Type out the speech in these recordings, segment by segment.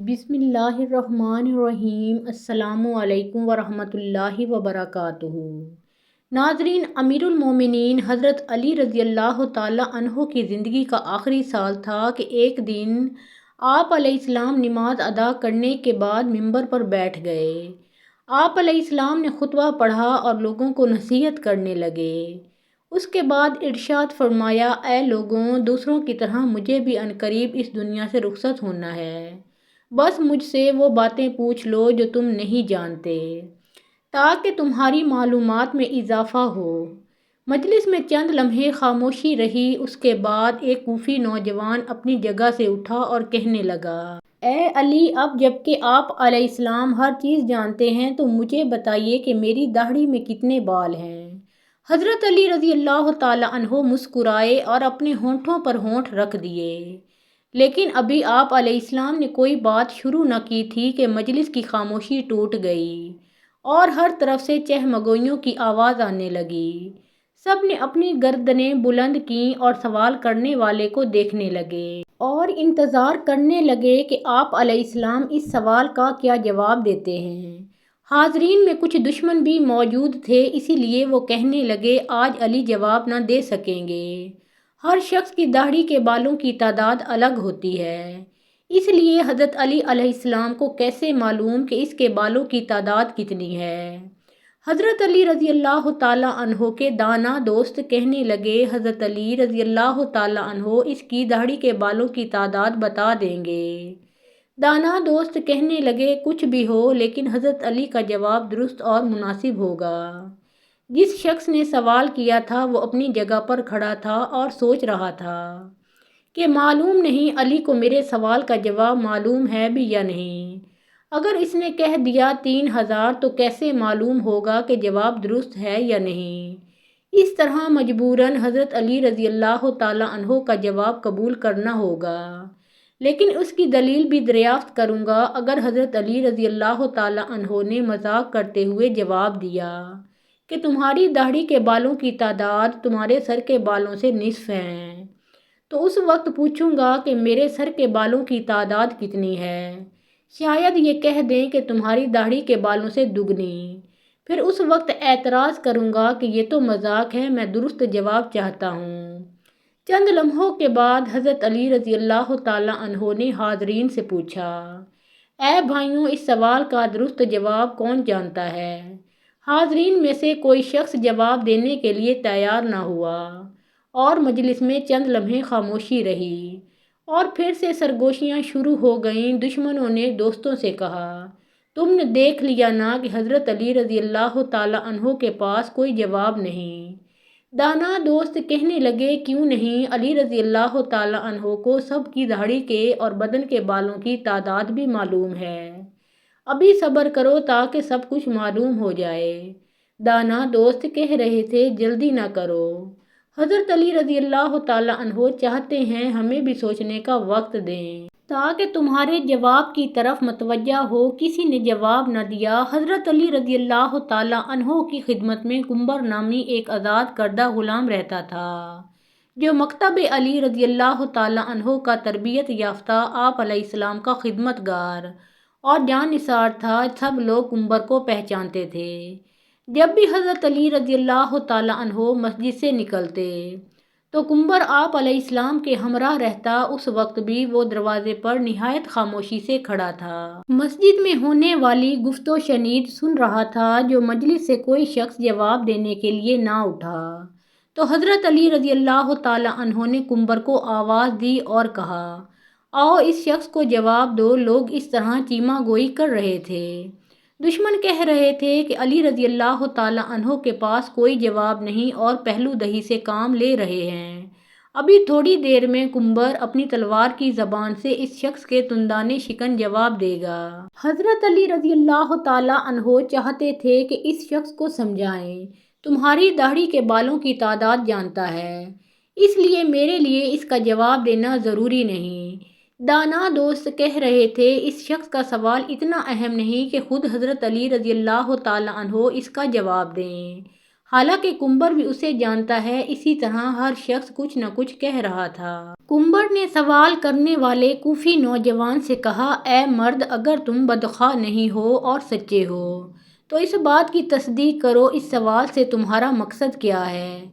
بسم اللہ الرحمن الرحیم۔ السلام علیکم ورحمۃ اللہ وبرکاتہ۔ ناظرین، امیر المومنین حضرت علی رضی اللہ تعالیٰ عنہ کی زندگی کا آخری سال تھا کہ ایک دن آپ علیہ السلام نماز ادا کرنے کے بعد ممبر پر بیٹھ گئے۔ آپ علیہ السلام نے خطبہ پڑھا اور لوگوں کو نصیحت کرنے لگے۔ اس کے بعد ارشاد فرمایا، اے لوگوں، دوسروں کی طرح مجھے بھی عنقریب اس دنیا سے رخصت ہونا ہے۔ بس مجھ سے وہ باتیں پوچھ لو جو تم نہیں جانتے، تاکہ تمہاری معلومات میں اضافہ ہو۔ مجلس میں چند لمحے خاموشی رہی۔ اس کے بعد ایک کوفی نوجوان اپنی جگہ سے اٹھا اور کہنے لگا، اے علی، اب جب کہ آپ علیہ السلام ہر چیز جانتے ہیں تو مجھے بتائیے کہ میری داڑھی میں کتنے بال ہیں؟ حضرت علی رضی اللہ تعالیٰ عنہ مسکرائے اور اپنے ہونٹوں پر ہونٹ رکھ دیے، لیکن ابھی آپ علیہ السلام نے کوئی بات شروع نہ کی تھی کہ مجلس کی خاموشی ٹوٹ گئی اور ہر طرف سے چہمگوئیوں کی آواز آنے لگی۔ سب نے اپنی گردنیں بلند کیں اور سوال کرنے والے کو دیکھنے لگے اور انتظار کرنے لگے کہ آپ علیہ السلام اس سوال کا کیا جواب دیتے ہیں۔ حاضرین میں کچھ دشمن بھی موجود تھے، اسی لیے وہ کہنے لگے، آج علی جواب نہ دے سکیں گے۔ ہر شخص کی داڑھی کے بالوں کی تعداد الگ ہوتی ہے، اس لیے حضرت علی علیہ السلام کو کیسے معلوم کہ اس کے بالوں کی تعداد کتنی ہے؟ حضرت علی رضی اللہ تعالیٰ عنہ کے دانا دوست کہنے لگے، حضرت علی رضی اللہ تعالیٰ عنہ اس کی داڑھی کے بالوں کی تعداد بتا دیں گے۔ دانا دوست کہنے لگے، کچھ بھی ہو لیکن حضرت علی کا جواب درست اور مناسب ہوگا۔ جس شخص نے سوال کیا تھا وہ اپنی جگہ پر کھڑا تھا اور سوچ رہا تھا کہ معلوم نہیں علی کو میرے سوال کا جواب معلوم ہے بھی یا نہیں۔ اگر اس نے کہہ دیا 3000 تو کیسے معلوم ہوگا کہ جواب درست ہے یا نہیں؟ اس طرح مجبوراً حضرت علی رضی اللہ تعالیٰ عنہ کا جواب قبول کرنا ہوگا، لیکن اس کی دلیل بھی دریافت کروں گا۔ اگر حضرت علی رضی اللہ تعالیٰ عنہ نے مذاق کرتے ہوئے جواب دیا کہ تمہاری داڑھی کے بالوں کی تعداد تمہارے سر کے بالوں سے نصف ہے، تو اس وقت پوچھوں گا کہ میرے سر کے بالوں کی تعداد کتنی ہے؟ شاید یہ کہہ دیں کہ تمہاری داڑھی کے بالوں سے دگنی۔ پھر اس وقت اعتراض کروں گا کہ یہ تو مذاق ہے، میں درست جواب چاہتا ہوں۔ چند لمحوں کے بعد حضرت علی رضی اللہ تعالیٰ عنہ نے حاضرین سے پوچھا، اے بھائیوں، اس سوال کا درست جواب کون جانتا ہے؟ حاضرین میں سے کوئی شخص جواب دینے کے لیے تیار نہ ہوا اور مجلس میں چند لمحے خاموشی رہی اور پھر سے سرگوشیاں شروع ہو گئیں۔ دشمنوں نے دوستوں سے کہا، تم نے دیکھ لیا نا کہ حضرت علی رضی اللہ تعالیٰ عنہ کے پاس کوئی جواب نہیں۔ دانا دوست کہنے لگے، کیوں نہیں؟ علی رضی اللہ تعالیٰ عنہ کو سب کی داڑھی کے اور بدن کے بالوں کی تعداد بھی معلوم ہے۔ ابھی صبر کرو تاکہ سب کچھ معلوم ہو جائے۔ دانا دوست کہہ رہے تھے، جلدی نہ کرو، حضرت علی رضی اللہ تعالیٰ عنہ چاہتے ہیں ہمیں بھی سوچنے کا وقت دیں تاکہ تمہارے جواب کی طرف متوجہ ہو۔ کسی نے جواب نہ دیا۔ حضرت علی رضی اللہ تعالیٰ عنہ کی خدمت میں قنبر نامی ایک آزاد کردہ غلام رہتا تھا، جو مکتب علی رضی اللہ تعالیٰ عنہ کا تربیت یافتہ آپ علیہ السلام کا خدمت گار اور جانثار تھا۔ سب لوگ قنبر کو پہچانتے تھے۔ جب بھی حضرت علی رضی اللہ تعالیٰ عنہ مسجد سے نکلتے تو قنبر آپ علیہ السلام کے ہمراہ رہتا۔ اس وقت بھی وہ دروازے پر نہایت خاموشی سے کھڑا تھا، مسجد میں ہونے والی گفت و شنید سن رہا تھا۔ جو مجلس سے کوئی شخص جواب دینے کے لیے نہ اٹھا تو حضرت علی رضی اللہ تعالیٰ عنہ نے قنبر کو آواز دی اور کہا، آؤ اس شخص کو جواب دو۔ لوگ اس طرح چیمہ گوئی کر رہے تھے۔ دشمن کہہ رہے تھے کہ علی رضی اللہ تعالیٰ عنہ کے پاس کوئی جواب نہیں اور پہلو دہی سے کام لے رہے ہیں۔ ابھی تھوڑی دیر میں قنبر اپنی تلوار کی زبان سے اس شخص کے تندانے شکن جواب دے گا۔ حضرت علی رضی اللہ تعالیٰ عنہ چاہتے تھے کہ اس شخص کو سمجھائیں، تمہاری داڑھی کے بالوں کی تعداد جانتا ہے، اس لیے میرے لیے اس کا جواب دینا ضروری نہیں۔ دانا دوست کہہ رہے تھے، اس شخص کا سوال اتنا اہم نہیں کہ خود حضرت علی رضی اللہ تعالیٰ عنہ اس کا جواب دیں۔ حالانکہ کنبر بھی اسے جانتا ہے۔ اسی طرح ہر شخص کچھ نہ کچھ کہہ رہا تھا۔ کنبر نے سوال کرنے والے کوفی نوجوان سے کہا، اے مرد، اگر تم بدخواہ نہیں ہو اور سچے ہو تو اس بات کی تصدیق کرو، اس سوال سے تمہارا مقصد کیا ہے؟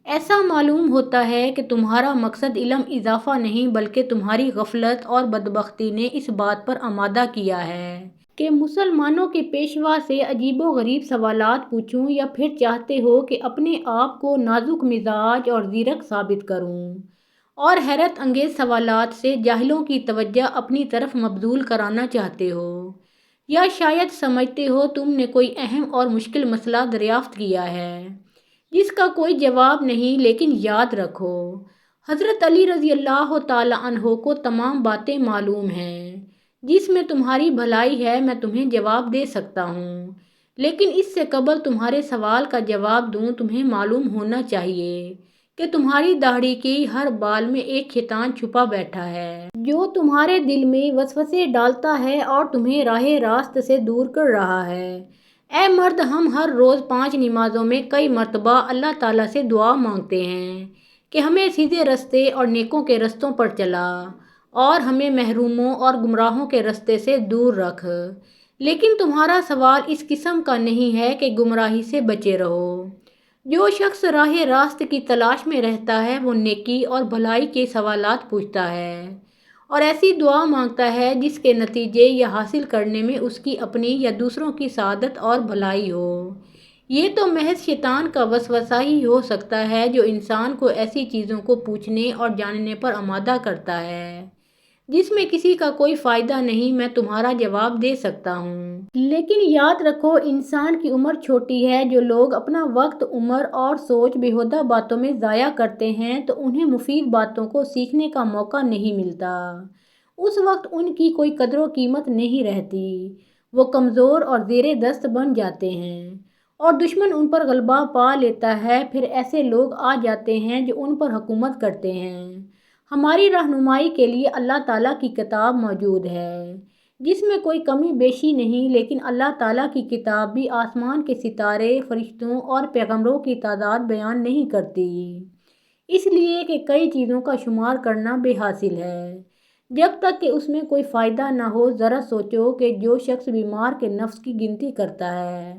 ایسا معلوم ہوتا ہے کہ تمہارا مقصد علم اضافہ نہیں بلکہ تمہاری غفلت اور بدبختی نے اس بات پر آمادہ کیا ہے کہ مسلمانوں کے پیشوا سے عجیب و غریب سوالات پوچھوں، یا پھر چاہتے ہو کہ اپنے آپ کو نازک مزاج اور زیرک ثابت کروں اور حیرت انگیز سوالات سے جاہلوں کی توجہ اپنی طرف مبذول کرانا چاہتے ہو، یا شاید سمجھتے ہو تم نے کوئی اہم اور مشکل مسئلہ دریافت کیا ہے جس کا کوئی جواب نہیں۔ لیکن یاد رکھو، حضرت علی رضی اللہ تعالیٰ عنہ کو تمام باتیں معلوم ہیں۔ جس میں تمہاری بھلائی ہے میں تمہیں جواب دے سکتا ہوں، لیکن اس سے قبل تمہارے سوال کا جواب دوں تمہیں معلوم ہونا چاہیے کہ تمہاری داڑھی کی ہر بال میں ایک شیطان چھپا بیٹھا ہے جو تمہارے دل میں وسوسے ڈالتا ہے اور تمہیں راہ راست سے دور کر رہا ہے۔ اے مرد، ہم ہر روز 5 نمازوں میں کئی مرتبہ اللہ تعالیٰ سے دعا مانگتے ہیں کہ ہمیں سیدھے رستے اور نیکوں کے رستوں پر چلا اور ہمیں محروموں اور گمراہوں کے رستے سے دور رکھ، لیکن تمہارا سوال اس قسم کا نہیں ہے کہ گمراہی سے بچے رہو۔ جو شخص راہ راست کی تلاش میں رہتا ہے وہ نیکی اور بھلائی کے سوالات پوچھتا ہے اور ایسی دعا مانگتا ہے جس کے نتیجے یا حاصل کرنے میں اس کی اپنی یا دوسروں کی سعادت اور بھلائی ہو۔ یہ تو محض شیطان کا وسوسہ ہی ہو سکتا ہے جو انسان کو ایسی چیزوں کو پوچھنے اور جاننے پر آمادہ کرتا ہے جس میں کسی کا کوئی فائدہ نہیں۔ میں تمہارا جواب دے سکتا ہوں، لیکن یاد رکھو انسان کی عمر چھوٹی ہے۔ جو لوگ اپنا وقت، عمر اور سوچ بیہودہ باتوں میں ضائع کرتے ہیں تو انہیں مفید باتوں کو سیکھنے کا موقع نہیں ملتا۔ اس وقت ان کی کوئی قدر و قیمت نہیں رہتی، وہ کمزور اور زیر دست بن جاتے ہیں اور دشمن ان پر غلبہ پا لیتا ہے۔ پھر ایسے لوگ آ جاتے ہیں جو ان پر حکومت کرتے ہیں۔ ہماری رہنمائی کے لیے اللہ تعالیٰ کی کتاب موجود ہے جس میں کوئی کمی بیشی نہیں، لیکن اللہ تعالیٰ کی کتاب بھی آسمان کے ستارے، فرشتوں اور پیغمبروں کی تعداد بیان نہیں کرتی، اس لیے کہ کئی چیزوں کا شمار کرنا بے حاصل ہے جب تک کہ اس میں کوئی فائدہ نہ ہو۔ ذرا سوچو کہ جو شخص بیمار کے نفس کی گنتی کرتا ہے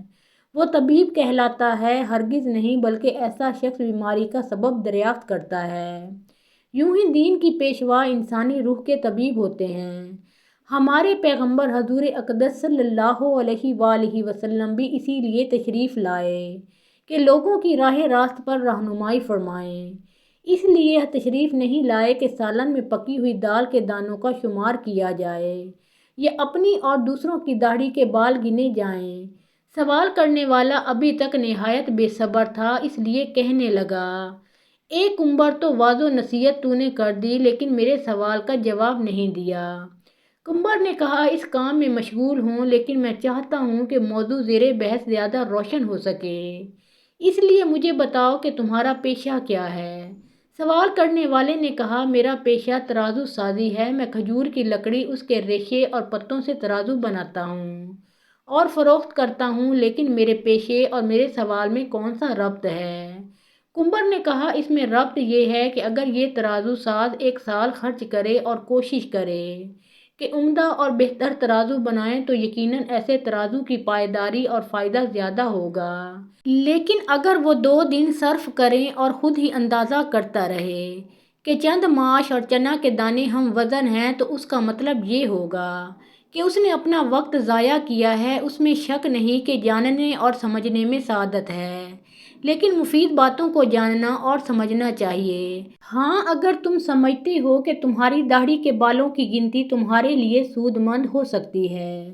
وہ طبیب کہلاتا ہے؟ ہرگز نہیں، بلکہ ایسا شخص بیماری کا سبب دریافت کرتا ہے۔ یوں ہی دین کی پیشوا انسانی روح کے طبیب ہوتے ہیں۔ ہمارے پیغمبر حضور اقدس صلی اللہ علیہ وآلہ وسلم بھی اسی لیے تشریف لائے کہ لوگوں کی راہ راست پر رہنمائی فرمائیں۔ اس لیے تشریف نہیں لائے کہ سالن میں پکی ہوئی دال کے دانوں کا شمار کیا جائے یا اپنی اور دوسروں کی داڑھی کے بال گنے جائیں۔ سوال کرنے والا ابھی تک نہایت بے صبر تھا، اس لیے کہنے لگا، اے کنبر، تو واضح و نصیحت تو نے کر دی لیکن میرے سوال کا جواب نہیں دیا۔ کنبر نے کہا، اس کام میں مشغول ہوں، لیکن میں چاہتا ہوں کہ موضوع زیر بحث زیادہ روشن ہو سکے، اس لیے مجھے بتاؤ کہ تمہارا پیشہ کیا ہے؟ سوال کرنے والے نے کہا، میرا پیشہ ترازو سازی ہے۔ میں کھجور کی لکڑی، اس کے ریشے اور پتوں سے ترازو بناتا ہوں اور فروخت کرتا ہوں، لیکن میرے پیشے اور میرے سوال میں کون سا ربط ہے؟ کنبر نے کہا، اس میں ربط یہ ہے کہ اگر یہ ترازو ساز 1 سال خرچ کرے اور کوشش کرے کہ عمدہ اور بہتر ترازو بنائیں تو یقیناً ایسے ترازو کی پائیداری اور فائدہ زیادہ ہوگا، لیکن اگر وہ 2 دن صرف کریں اور خود ہی اندازہ کرتا رہے کہ چند ماش اور چنا کے دانے ہم وزن ہیں تو اس کا مطلب یہ ہوگا کہ اس نے اپنا وقت ضائع کیا ہے۔ اس میں شک نہیں کہ جاننے اور سمجھنے میں سعادت ہے، لیکن مفید باتوں کو جاننا اور سمجھنا چاہیے۔ ہاں، اگر تم سمجھتے ہو کہ تمہاری داڑھی کے بالوں کی گنتی تمہارے لیے سود مند ہو سکتی ہے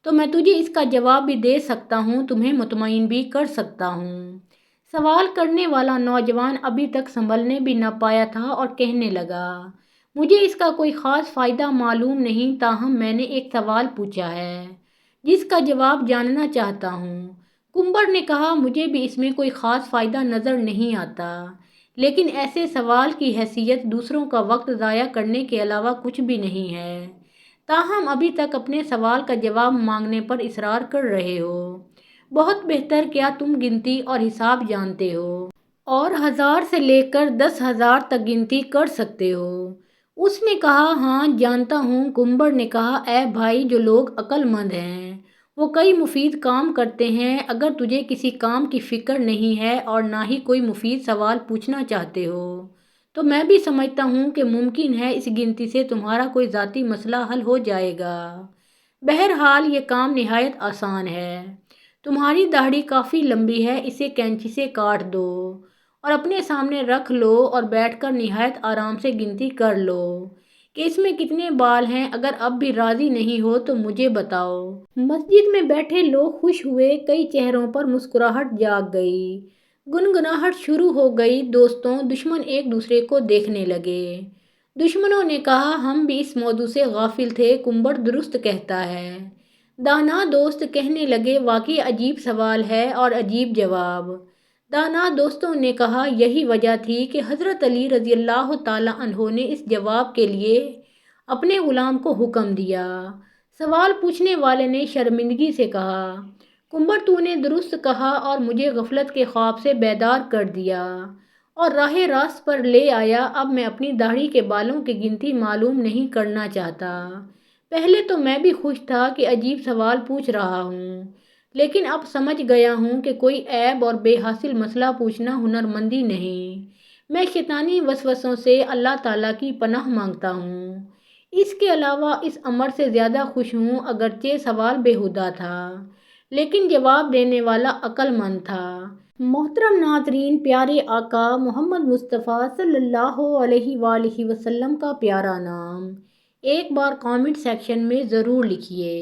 تو میں تجھے اس کا جواب بھی دے سکتا ہوں، تمہیں مطمئن بھی کر سکتا ہوں۔ سوال کرنے والا نوجوان ابھی تک سنبھلنے بھی نہ پایا تھا اور کہنے لگا، مجھے اس کا کوئی خاص فائدہ معلوم نہیں، تاہم میں نے ایک سوال پوچھا ہے جس کا جواب جاننا چاہتا ہوں۔ کنبر نے کہا، مجھے بھی اس میں کوئی خاص فائدہ نظر نہیں آتا، لیکن ایسے سوال کی حیثیت دوسروں کا وقت ضائع کرنے کے علاوہ کچھ بھی نہیں ہے، تاہم ابھی تک اپنے سوال کا جواب مانگنے پر اصرار کر رہے ہو۔ بہت بہتر، کیا تم گنتی اور حساب جانتے ہو اور 1000 سے لے کر 10,000 تک گنتی کر سکتے ہو؟ اس نے کہا ہاں جانتا ہوں۔ کنبڑ نے کہا اے بھائی، جو لوگ عقل مند ہیں وہ کئی مفید کام کرتے ہیں۔ اگر تجھے کسی کام کی فکر نہیں ہے اور نہ ہی کوئی مفید سوال پوچھنا چاہتے ہو تو میں بھی سمجھتا ہوں کہ ممکن ہے اس گنتی سے تمہارا کوئی ذاتی مسئلہ حل ہو جائے گا۔ بہرحال یہ کام نہایت آسان ہے۔ تمہاری داڑھی کافی لمبی ہے، اسے کینچی سے کاٹ دو اور اپنے سامنے رکھ لو اور بیٹھ کر نہایت آرام سے گنتی کر لو کہ اس میں کتنے بال ہیں۔ اگر اب بھی راضی نہیں ہو تو مجھے بتاؤ۔ مسجد میں بیٹھے لوگ خوش ہوئے، کئی چہروں پر مسکراہٹ جاگ گئی، گنگناہٹ شروع ہو گئی۔ دوستوں، دشمن ایک دوسرے کو دیکھنے لگے۔ دشمنوں نے کہا ہم بھی اس موضوع سے غافل تھے، کنبڑ درست کہتا ہے۔ دانا دوست کہنے لگے واقعی عجیب سوال ہے اور عجیب جواب۔ دانا دوستوں نے کہا یہی وجہ تھی کہ حضرت علی رضی اللہ تعالیٰ عنہ نے اس جواب کے لیے اپنے غلام کو حکم دیا۔ سوال پوچھنے والے نے شرمندگی سے کہا کنبڑ تو نے درست کہا اور مجھے غفلت کے خواب سے بیدار کر دیا اور راہ راست پر لے آیا۔ اب میں اپنی داڑھی کے بالوں کی گنتی معلوم نہیں کرنا چاہتا۔ پہلے تو میں بھی خوش تھا کہ عجیب سوال پوچھ رہا ہوں، لیکن اب سمجھ گیا ہوں کہ کوئی عیب اور بے حاصل مسئلہ پوچھنا ہنرمندی نہیں۔ میں شیطانی وسوسوں سے اللہ تعالیٰ کی پناہ مانگتا ہوں۔ اس کے علاوہ اس امر سے زیادہ خوش ہوں، اگرچہ سوال بیہودہ تھا لیکن جواب دینے والا عقل مند تھا۔ محترم ناظرین، پیارے آقا محمد مصطفیٰ صلی اللہ علیہ وآلہ وسلم کا پیارا نام ایک بار کامنٹ سیکشن میں ضرور لکھیے۔